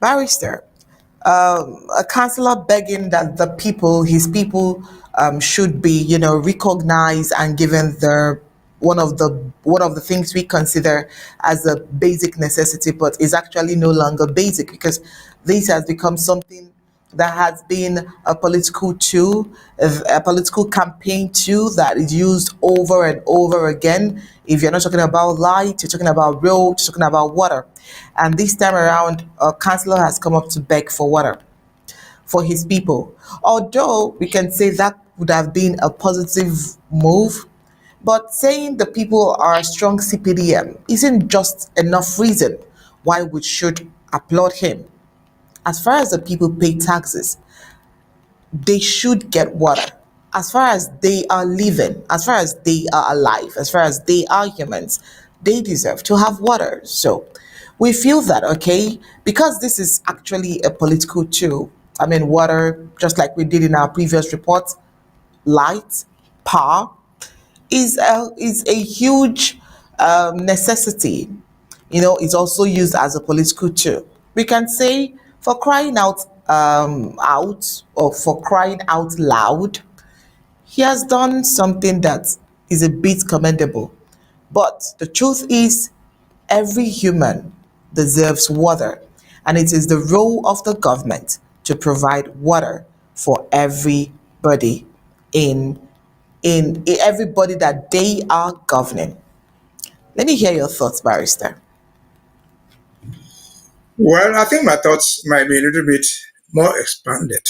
Barrister, a councillor begging that his people, should be, recognized and given their one of the things we consider as a basic necessity, but is actually no longer basic because this has become something that has been a political tool, a political campaign tool that is used over and over again. If you're not talking about light, you're talking about road, you're talking about water. And this time around, a councillor has come up to beg for water for his people. Although we can say that would have been a positive move, but saying the people are a strong CPDM isn't just enough reason why we should applaud him. As far as the people pay taxes, they should get water. As far as they are living, as far as they are alive, as far as they are humans, they deserve to have water. So we feel that, okay, because this is actually a political tool. I mean, water, just like we did in our previous report, light, power, is a huge necessity. It's also used as a political tool. We can say for crying out or for crying out loud, he has done something that is a bit commendable. But the truth is, every human deserves water, and it is the role of the government to provide water for everybody in in everybody that they are governing. Let me hear your thoughts, Barrister. Well, I think my thoughts might be a little bit more expanded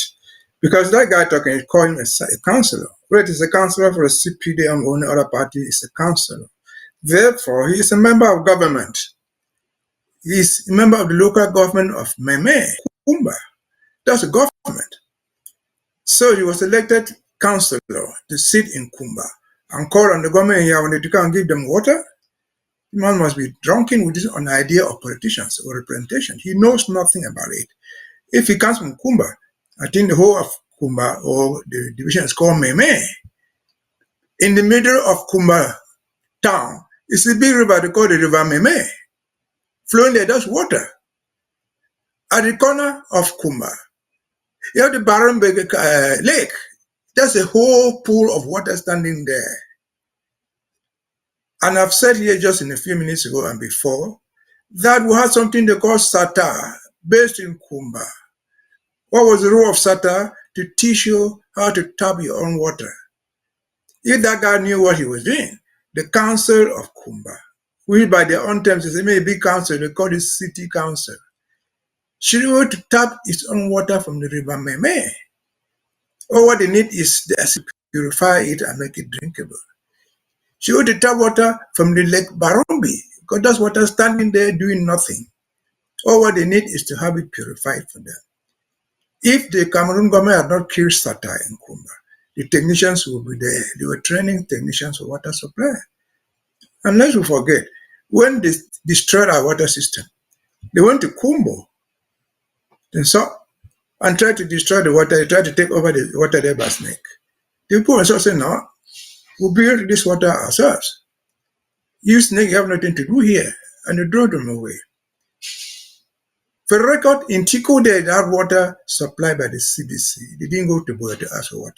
because that guy talking is calling a councillor. Well, it is a councillor for a CPDM or any other party is a councillor. Therefore, he is a member of government. He is a member of the local government of Meme, Kumba. That's a government. So he was elected councillor to sit in Kumba and call on the government here when they can't give them water. The man must be drunken with this an idea of politicians or representation. He knows nothing about it. If he comes from Kumba, I think the whole of Kumba or the division is called Meme. In the middle of Kumba town is a big river they call the river Meme. Flowing there, that's water. At the corner of Kumba, you have the Barambeg Lake. That's a whole pool of water standing there. And I've said here just in a few minutes ago and before that we had something they call SATA based in Kumba. What was the role of SATA? To teach you how to tap your own water. If that guy knew what he was doing, the council of Kumba, which by their own terms is a very big council, they call it city council, should be able to tap its own water from the river Meme. All what they need is to purify it and make it drinkable. She ought to tap water from the Lake Barombi, because that's water standing there doing nothing. All what they need is to have it purified for them. If the Cameroon government had not killed Sata in Kumba, the technicians would be there. They were training technicians for water supply. And let's not forget, when they destroyed our water system, they went to Kumbo and tried to destroy the water. They tried to take over the water there by snake. The people also said, no, we'll build this water ourselves. You snake have nothing to do here. And they drove them away. For the record, in Tico, they had water supplied by the CBC. They didn't go to Boya to ask for water.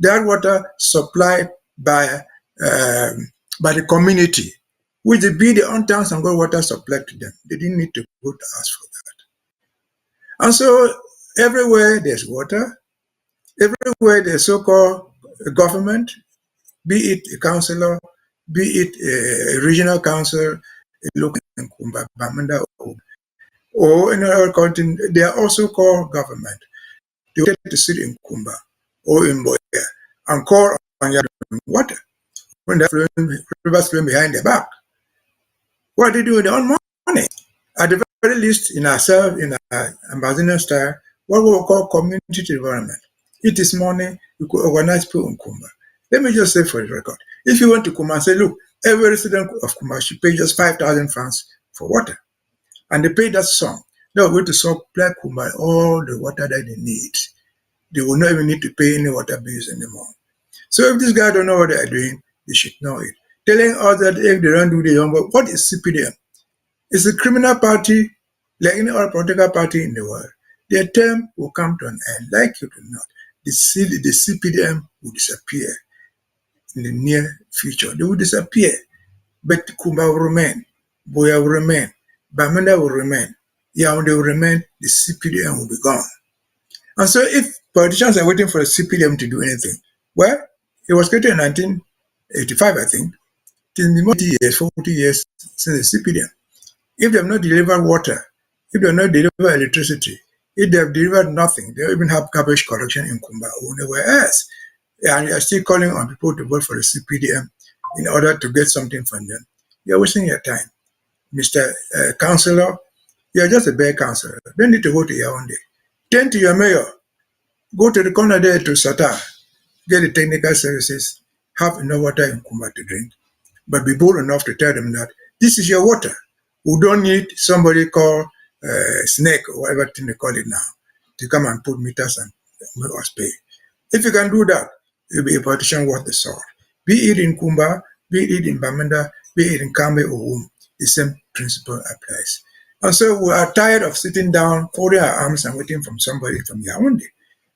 They had water supplied by the community, which they built their own towns and got water supplied to them. They didn't need to go to ask for that. And so everywhere there's water, everywhere there's so-called government, be it a councillor, be it a regional council, a local in Kumba, Bamenda, or in other country, they are also called government. They wanted to sit in Kumba or in Boya and call on your water when the rivers flowing behind their back. What do they do with their own money? At the very least, in ourselves, in our Ambazonian style, what we will call community development. It is money you could organize people in Kumba. Let me just say for the record, if you went to Kumba and say, look, every resident of Kumba should pay just 5,000 francs for water, and they pay that sum, they're going to supply Kumba all the water that they need. They will not even need to pay any water bills anymore. So if these guys don't know what they are doing, they should know it. Telling us that if they don't do the homework, what is CPDM? It's a criminal party Like any other political party in the world, their term will come to an end, like it or not. The CPDM will disappear in the near future. They will disappear. But Kumba will remain, Boya will remain, Bamenda will remain, Yaoundé will remain, the CPDM will be gone. And so if politicians are waiting for the CPDM to do anything, well, it was created in 1985, I think. It's been more than 40 years since the CPDM. If they have not delivered water, if they have not delivered electricity, if they have delivered nothing, they don't even have garbage collection in Kumba or anywhere else. And you are still calling on people to vote for the CPDM in order to get something from them. You're wasting your time. Mr. Councillor, you're just a bad councillor. Don't need to go to Yaoundé. Turn to your mayor. Go to the corner there to Sata. Get the technical services. Have enough water in Kumba to drink. But be bold enough to tell them that this is your water. We don't need somebody called Snake or whatever thing they call it now to come and put meters and make us pay. If you can do that, you'll be a politician worth the salt. Be it in Kumba, be it in Bamenda, be it in Kambe or Wum, the same principle applies. And so we are tired of sitting down, folding our arms and waiting for somebody from Yaoundé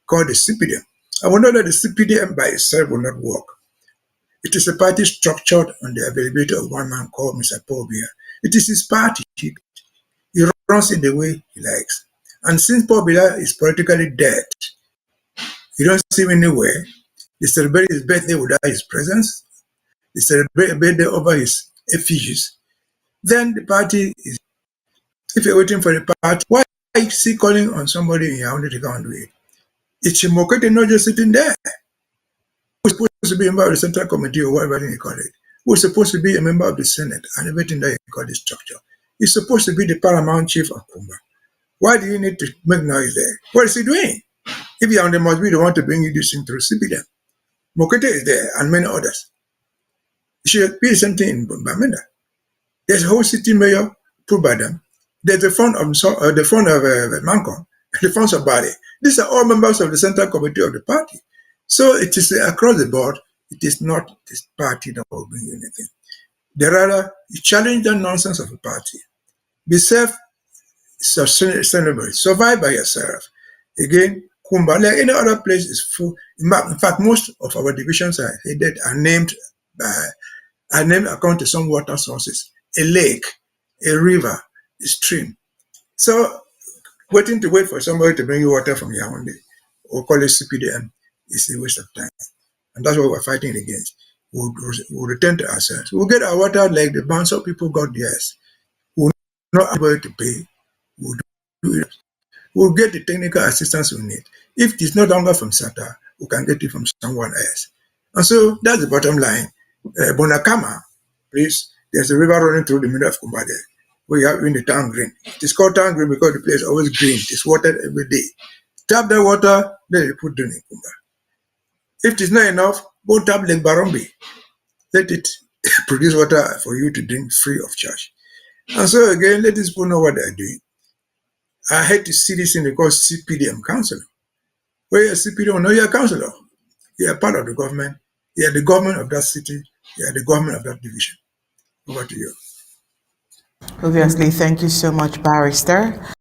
called the CPDM. I wonder that the CPDM by itself will not work. It is a party structured on the availability of one man called Mr. Paul Biya. It is his party. He runs it the way he likes. And since Paul Biya is politically dead, you don't see him anywhere. They celebrate his birthday without his presence. They celebrate a birthday over his effigies. Then the party is, if you're waiting for the party, why is he calling on somebody in Yaoundé to go and do it? It's Mokete not just sitting there. Who's supposed to be a member of the Central Committee or whatever you call it? Who's supposed to be a member of the Senate and everything that you call this structure? He's supposed to be the paramount chief of Kumba. Why do you need to make noise there? What is he doing? If Yaoundé must be the one to bring you this thing through CPDM. Mokete is there and many others. It should be the same thing in Bamenda. There's a whole city mayor put by them. There's the front of Mancon, the front of Bali. These are all members of the Central Committee of the party. So it is across the board. It is not this party that will bring you anything. They rather challenge the nonsense of the party. Be self-sustainable. Survive by yourself. Again, Kumba, like any other place, is full. In fact, most of our divisions are named according to some water sources: a lake, a river, a stream. So, wait for somebody to bring you water from Yaoundé or call it CPDM is a waste of time. And that's what we're fighting against. We'll return to ourselves. We'll get our water like the Banso people got theirs. We'll not able to pay. We'll do it. We'll get the technical assistance we need. If it is no longer from SATA, we can get it from someone else. And so that's the bottom line. Bonakama, please, there's a river running through the middle of Kumba there. We have in the town green. It is called town green because the place is always green. It's watered every day. Tap that water, then you put it in Kumba. If it is not enough, go tap Lake Barombi. Let it produce water for you to drink free of charge. And so again, let these people know what they're doing. I hate to see this thing called CPDM councillor. Where you're CPDM, no, you're a councillor. You're part of the government. You're the government of that city. You're the government of that division. Over to you. Obviously, thank you so much, Barrister.